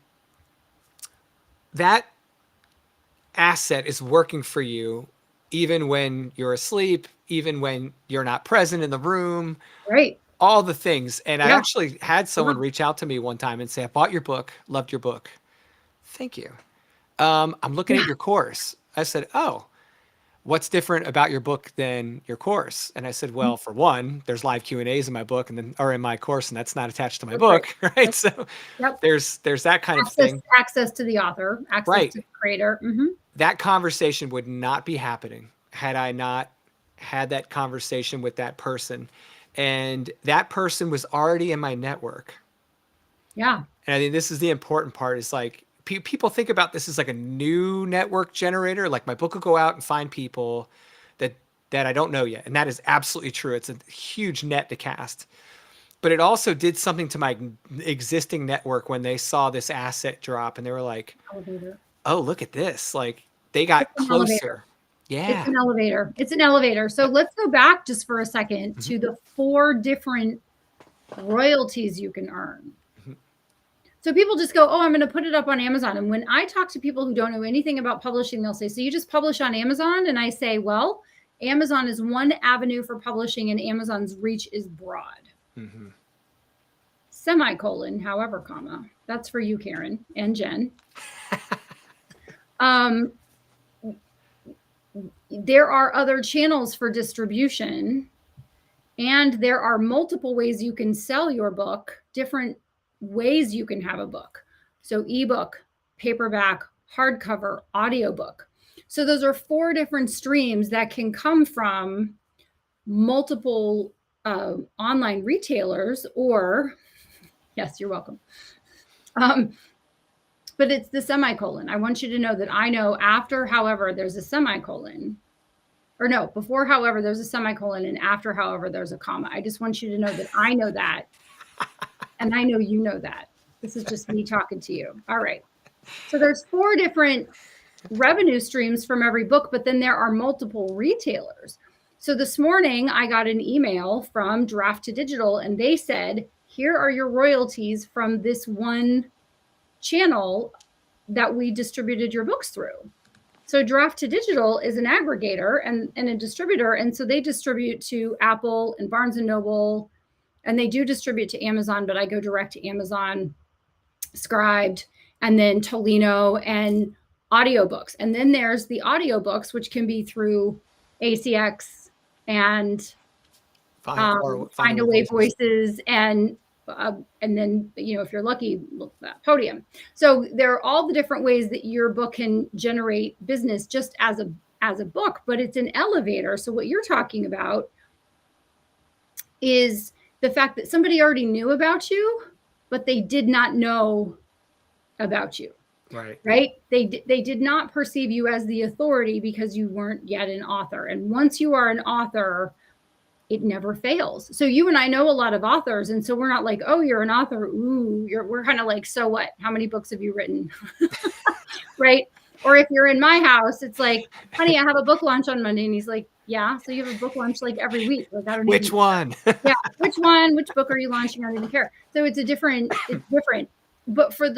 asset is working for you even when you're asleep, even when you're not present in the room, Right. all the things. And I actually had someone reach out to me one time and say, I bought your book, loved your book. Thank you. I'm looking at your course. I said, oh, what's different about your book than your course? And I said, well, for one, there's live Q&As in my book or in my course, and that's not attached to my book, right? So there's that kind of thing. Access to the author, access to the creator. That conversation would not be happening had I not had that conversation with that person. And that person was already in my network. Yeah. And I think this is the important part, is like, people think about this as like a new network generator. Like my book will go out and find people that I don't know yet. And that is absolutely true. It's a huge net to cast. But it also did something to my existing network when they saw this asset drop and they were like, oh, look at this. Like they got closer. Yeah. It's an elevator. It's an elevator. So let's go back just for a second to the 4 different royalties you can earn. So people just go, oh, I'm going to put it up on Amazon. And when I talk to people who don't know anything about publishing, they'll say, so you just publish on Amazon? And I say, well, Amazon is one avenue for publishing and Amazon's reach is broad. Semicolon, however, comma. That's for you, Karen and Jen. There are other channels for distribution, and there are multiple ways you can sell your book, different ways you can have a book. So ebook, paperback, hardcover, audiobook. So those are 4 different streams that can come from multiple online retailers, or yes, you're welcome. But it's the semicolon. I want you to know that I know after, however, there's a semicolon, or no, before however, there's a semicolon, and after however, there's a comma. I just want you to know that I know that. And I know you know that. This is just me talking to you. All right. So there's 4 different revenue streams from every book, but then there are multiple retailers. So this morning I got an email from Draft to Digital, and they said, here are your royalties from this one channel that we distributed your books through. So Draft to Digital is an aggregator and a distributor. And so they distribute to Apple and Barnes and Noble, and they do distribute to Amazon, but I go direct to Amazon, Scribed, and then Tolino and audiobooks. And then there's the audiobooks, which can be through ACX and Find Away Voices, and then, you know, if you're lucky, Podium. So there are all the different ways that your book can generate business just as a book, but it's an elevator. So what you're talking about is the fact that somebody already knew about you, but they did not know about you. Right. They did not perceive you as the authority because you weren't yet an author. And once you are an author, it never fails. So you and I know a lot of authors. And so we're not like, oh, you're an author. Ooh, we're kind of like, so what? How many books have you written? Right. Or if you're in my house, it's like, honey, I have a book launch on Monday. And he's like, yeah. So you have a book launch like every week. Like, I don't Which one? Yeah. Which one? Which book are you launching? I don't even care. So it's different. But for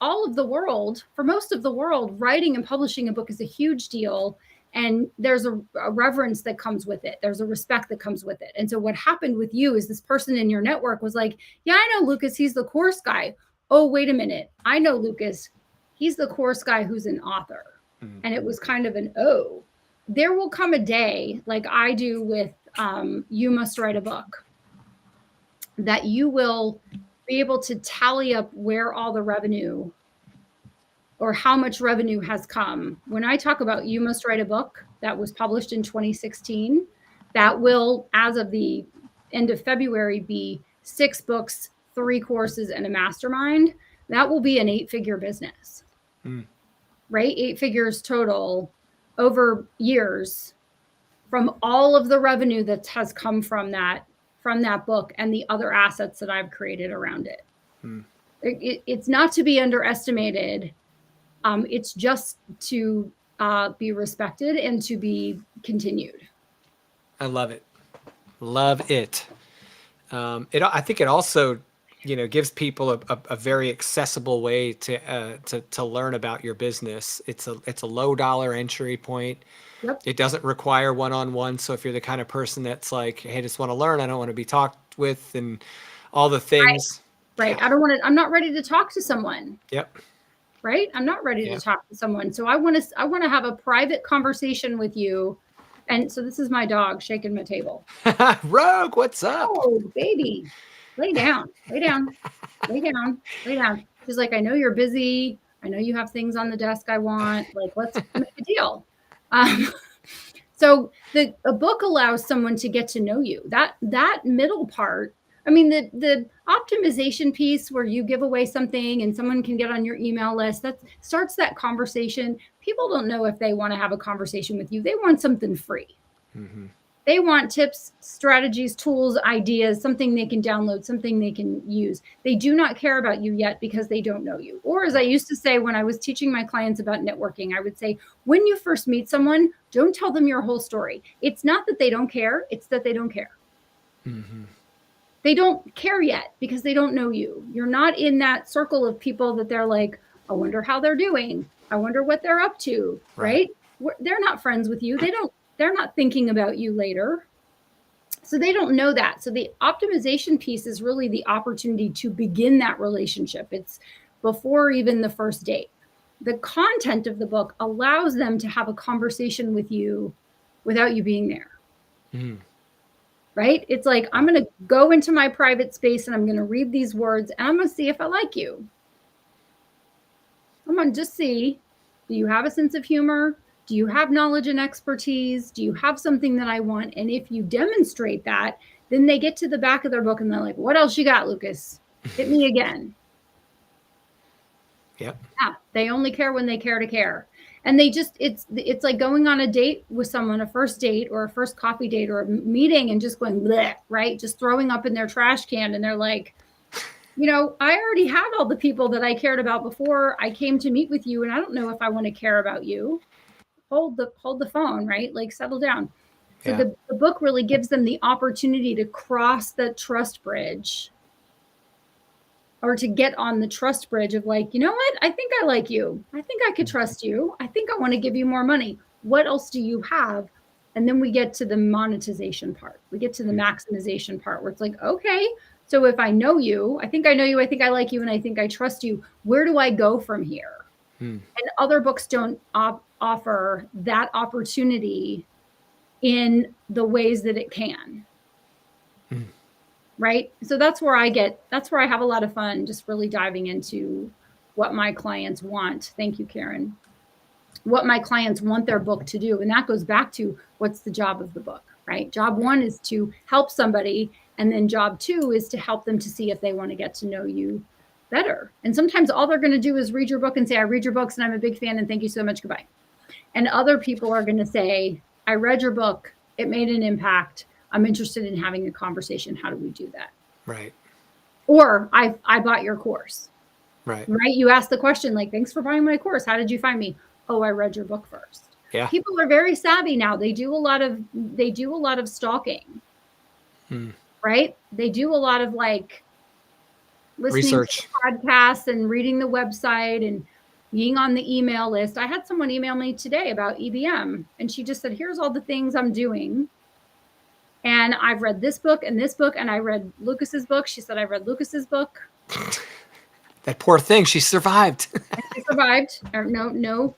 all of the world, for most of the world, writing and publishing a book is a huge deal. And there's a reverence that comes with it. There's a respect that comes with it. And so what happened with you is this person in your network was like, yeah, I know Lucas. He's the course guy. Oh, wait a minute. I know Lucas. He's the course guy who's an author. Mm-hmm. And it was kind of an, oh, there will come a day like I do with You Must Write a Book, that you will be able to tally up where all the revenue or how much revenue has come. When I talk about You Must Write a Book, that was published in 2016, that will, as of the end of February, be 6 books, 3 courses, and a mastermind. That will be an 8-figure business, right? 8 figures total over years from all of the revenue that has come from that book and the other assets that I've created around it. It's not to be underestimated. It's just to be respected and to be continued. I love it. Love it. I think it also, gives people a very accessible way to learn about your business. It's a low dollar entry point. Yep. It doesn't require one-on-one. So if you're the kind of person that's like, hey, I just want to learn, I don't want to be talked with and all the things. Right. I'm not ready to talk to someone. Yep. Right. I'm not ready to talk to someone. So I want to have a private conversation with you. And so this is my dog shaking my table. Rogue, what's up? Oh, baby. Lay down. Lay down. Lay down. Lay down. She's like, I know you're busy. I know you have things on the desk I want. Like, let's make a deal. So a book allows someone to get to know you. That middle part, I mean, the optimization piece where you give away something and someone can get on your email list, that starts that conversation. People don't know if they want to have a conversation with you. They want something free. Mm-hmm. They want tips, strategies, tools, ideas, something they can download, something they can use. They do not care about you yet because they don't know you. Or as I used to say when I was teaching my clients about networking, I would say, when you first meet someone, don't tell them your whole story. It's not that they don't care. It's that they don't care. Mm-hmm. They don't care yet because they don't know you. You're not in that circle of people that they're like, I wonder how they're doing. I wonder what they're up to, right? They're not friends with you. They're not thinking about you later. So they don't know that. So the optimization piece is really the opportunity to begin that relationship. It's before even the first date. The content of the book allows them to have a conversation with you without you being there. Mm. Right? It's like, I'm going to go into my private space and I'm going to read these words and I'm going to see if I like you. I'm going to just see, do you have a sense of humor? Do you have knowledge and expertise? Do you have something that I want? And if you demonstrate that, then they get to the back of their book and they're like, what else you got, Lucas? Hit me again. Yep. Yeah. They only care when they care to care. And they just, it's like going on a date with someone, a first date or a first coffee date or a meeting, and just going bleh, right? Just throwing up in their trash can, and they're like, I already had all the people that I cared about before I came to meet with you, and I don't know if I want to care about you. Hold the phone, right? Like, settle down. So Yeah. the book really gives them the opportunity to cross the trust bridge, or to get on the trust bridge of like, you know what? I think I like you. I think I could trust you. I think I want to give you more money. What else do you have? And then we get to the monetization part. We get to the maximization part where it's like, okay, so if I know you, I think I know you, I think I like you, and I think I trust you, where do I go from here? And other books don't offer that opportunity in the ways that it can. Right? So that's where I have a lot of fun, just really diving into what my clients want. Thank you, Karen. What my clients want their book to do. And that goes back to, what's the job of the book, right? Job one is to help somebody. And then job two is to help them to see if they want to get to know you better. And sometimes all they're going to do is read your book and say, I read your books and I'm a big fan and thank you so much. Goodbye. And other people are going to say, I read your book. It made an impact. I'm interested in having a conversation. How do we do that? Right. Or I bought your course. Right. Right. You asked the question like, thanks for buying my course. How did you find me? Oh, I read your book first. Yeah. People are very savvy now. They do a lot of stalking. Right. They do a lot of like listening Research. to podcasts and reading the website and being on the email list. I had someone email me today about EBM, and she just said, here's all the things I'm doing. And I've read this book, and I read Lucas's book. She said, I read Lucas's book. That poor thing. She survived. She survived. No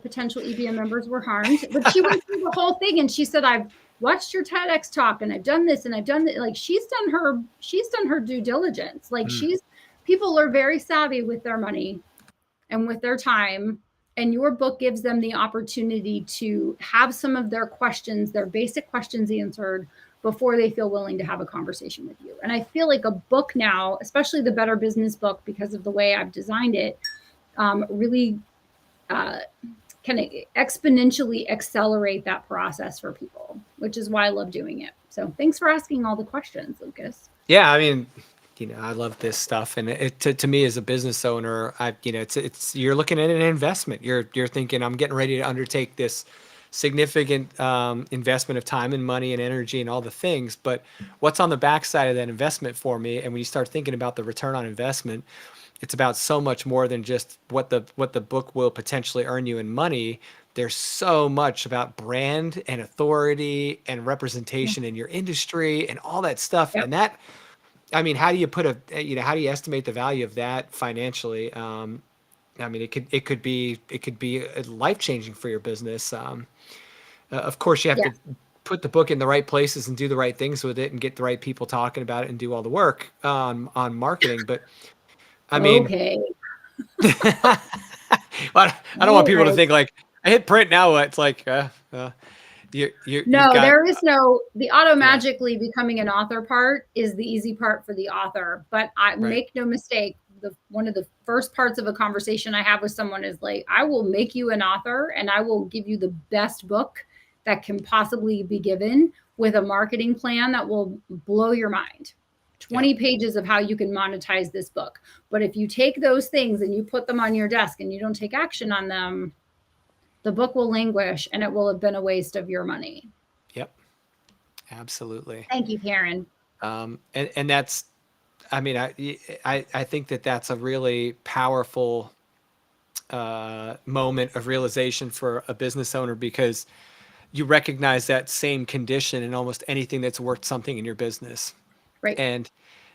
potential EBM members were harmed. But she went through the whole thing, and she said, I've watched your TEDx talk, and I've done this, and I've done that. Like, she's done her due diligence. Like, people are very savvy with their money and with their time. And your book gives them the opportunity to have some of their questions, their basic questions, answered before they feel willing to have a conversation with you. And I feel like a book now, especially the Better Business book, because of the way I've designed it, really can exponentially accelerate that process for people, which is why I love doing it. So thanks for asking all the questions, Lucas. Yeah, I mean, I love this stuff, and to me as a business owner, it's you're looking at an investment. You're thinking, I'm getting ready to undertake this significant investment of time and money and energy and all the things, but what's on the backside of that investment for me? And when you start thinking about the return on investment, it's about so much more than just what the book will potentially earn you in money. There's so much about brand and authority and representation in your industry and all that stuff. Yep. And that, I mean, how do you how do you estimate the value of that financially? I mean, it could be life-changing for your business. Of course, you have to put the book in the right places and do the right things with it and get the right people talking about it and do all the work on marketing. But I mean, okay. I don't want people to think like, I hit print now. It's like, there is no, the auto magically becoming an author part is the easy part for the author. But make no mistake, one of the first parts of a conversation I have with someone is like, I will make you an author and I will give you the best book that can possibly be given with a marketing plan that will blow your mind. 20 pages of how you can monetize this book. But if you take those things and you put them on your desk and you don't take action on them, the book will languish and it will have been a waste of your money. Yep. Absolutely. Thank you, Karen. And that's, I mean, I think that's a really powerful moment of realization for a business owner, because you recognize that same condition in almost anything that's worth something in your business. Right. And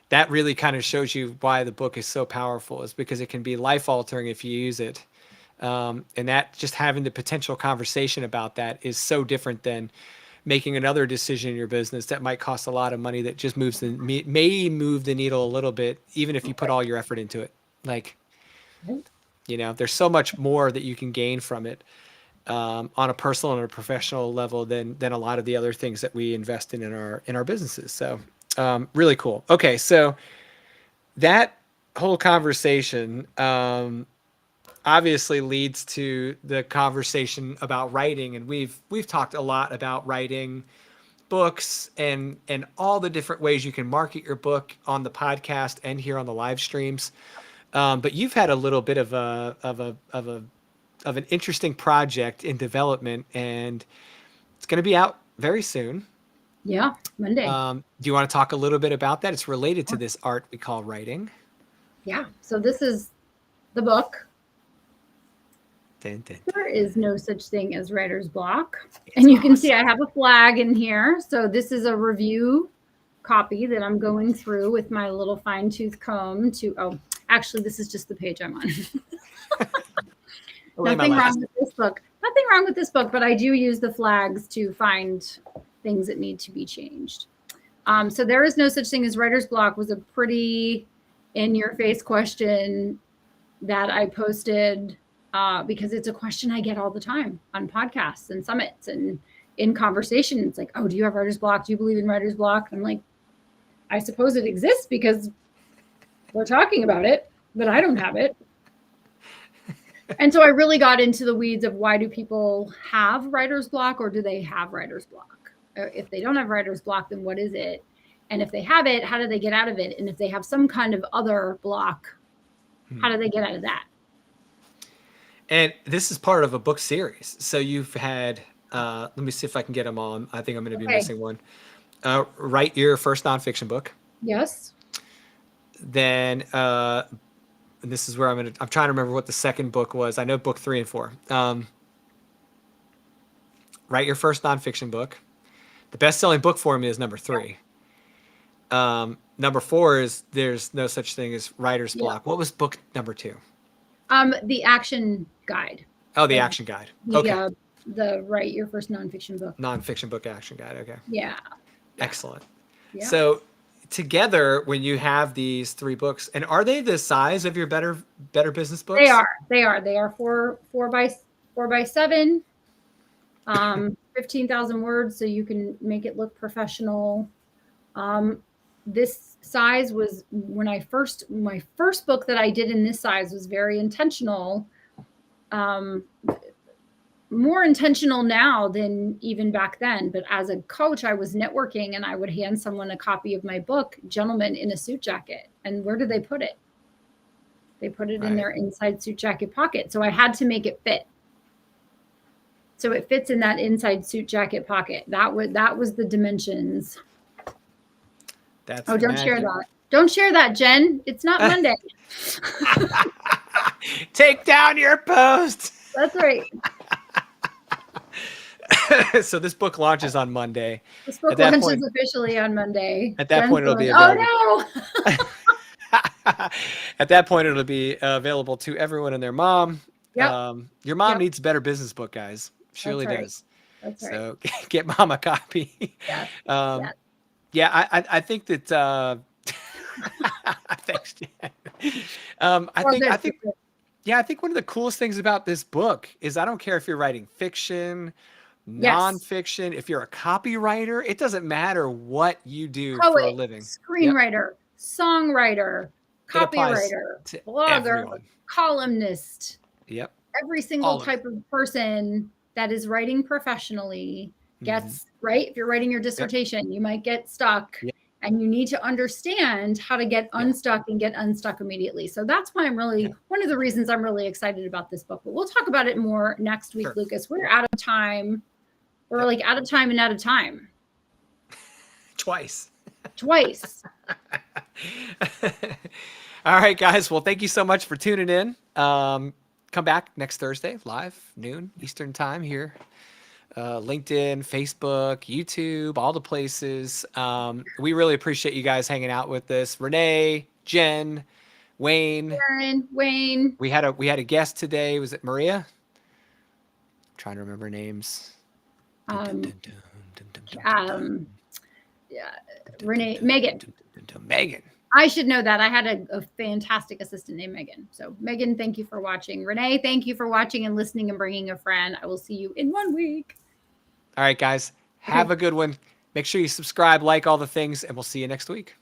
that really kind of shows you why the book is so powerful, is because it can be life altering if you use it. And that, just having the potential conversation about that is so different than making another decision in your business that might cost a lot of money, that just may move the needle a little bit, even if you put all your effort into it. Like, there's so much more that you can gain from it on a personal and a professional level than a lot of the other things that we invest in our businesses. So really cool. Okay, so that whole conversation, obviously leads to the conversation about writing, and we've talked a lot about writing books and all the different ways you can market your book on the podcast and here on the live streams. But you've had a little bit of an interesting project in development, and it's going to be out very soon. Yeah, Monday. Do you want to talk a little bit about that? It's related to this art we call writing. Yeah. So this is the book. Dun, dun, dun. There is no such thing as writer's block. And you can see I have a flag in here. So this is a review copy that I'm going through with my little fine tooth comb to, actually, this is just the page I'm on. Nothing wrong with this book. Nothing wrong with this book, but I do use the flags to find things that need to be changed. So there is no such thing as writer's block was a pretty in-your-face question that I posted because it's a question I get all the time on podcasts and summits and in conversation. It's like, oh, do you have writer's block? Do you believe in writer's block? I'm like, I suppose it exists because we're talking about it, but I don't have it. And so I really got into the weeds of why do people have writer's block, or do they have writer's block? If they don't have writer's block, then what is it? And if they have it, how do they get out of it? And if they have some kind of other block, how do they get out of that? And this is part of a book series. So you've had, let me see if I can get them all. I think I'm going to be missing one. Write your first nonfiction book. Yes. Then, and this is where I'm trying to remember what the second book was. I know book 3 and 4. Write your first nonfiction book. The best-selling book for me is number 3. Number 4 is there's no such thing as writer's block. What was book number 2? The action guide. Oh, the action guide. Okay. The write your first nonfiction book. Nonfiction book action guide. Okay. Yeah. Excellent. Yeah. So together, when you have these 3 books, and are they the size of your Better Business books? They are 4 by 7, 15,000 words, so you can make it look professional. This size was my first book that I did in this size was very intentional. More intentional now than even back then. But as a coach, I was networking and I would hand someone a copy of my book, Gentleman in a Suit Jacket. And where do they put it? They put it in their inside suit jacket pocket. So I had to make it fit. So it fits in that inside suit jacket pocket. That was the dimensions. Don't share that. Don't share that, Jen. It's not Monday. Take down your post. That's right. So this book launches on Monday. This book launches officially on Monday. At that Jen's point, it'll be available. Oh, no. At that point, it'll be available to everyone and their mom. Yep. Your mom needs a Better Business book, guys. She really does. That's right. So get mom a copy. Yes. Yeah, I think that. Thanks, Jen. I think one of the coolest things about this book is I don't care if you're writing fiction, nonfiction, if you're a copywriter, it doesn't matter what you do for a living. Screenwriter, songwriter, copywriter, blogger, columnist. Yep. Every single type of person that is writing professionally gets, right? If you're writing your dissertation, you might get stuck. Yep. And you need to understand how to get unstuck and get unstuck immediately. So that's why I'm really, one of the reasons I'm really excited about this book. But we'll talk about it more next week, Lucas. We're out of time. We're like out of time and out of time. Twice. All right, guys. Well, thank you so much for tuning in. Come back next Thursday, live, noon Eastern time here. LinkedIn, Facebook, YouTube, all the places. We really appreciate you guys hanging out with us. Renee, Jen, Wayne. Karen, Wayne. We had a guest today. Was it Maria? I'm trying to remember names. Renee, Megan. Megan. I should know that. I had a fantastic assistant named Megan. So Megan, thank you for watching. Renee, thank you for watching and listening and bringing a friend. I will see you in 1 week. All right, guys. Have a good one. Make sure you subscribe, like all the things, and we'll see you next week.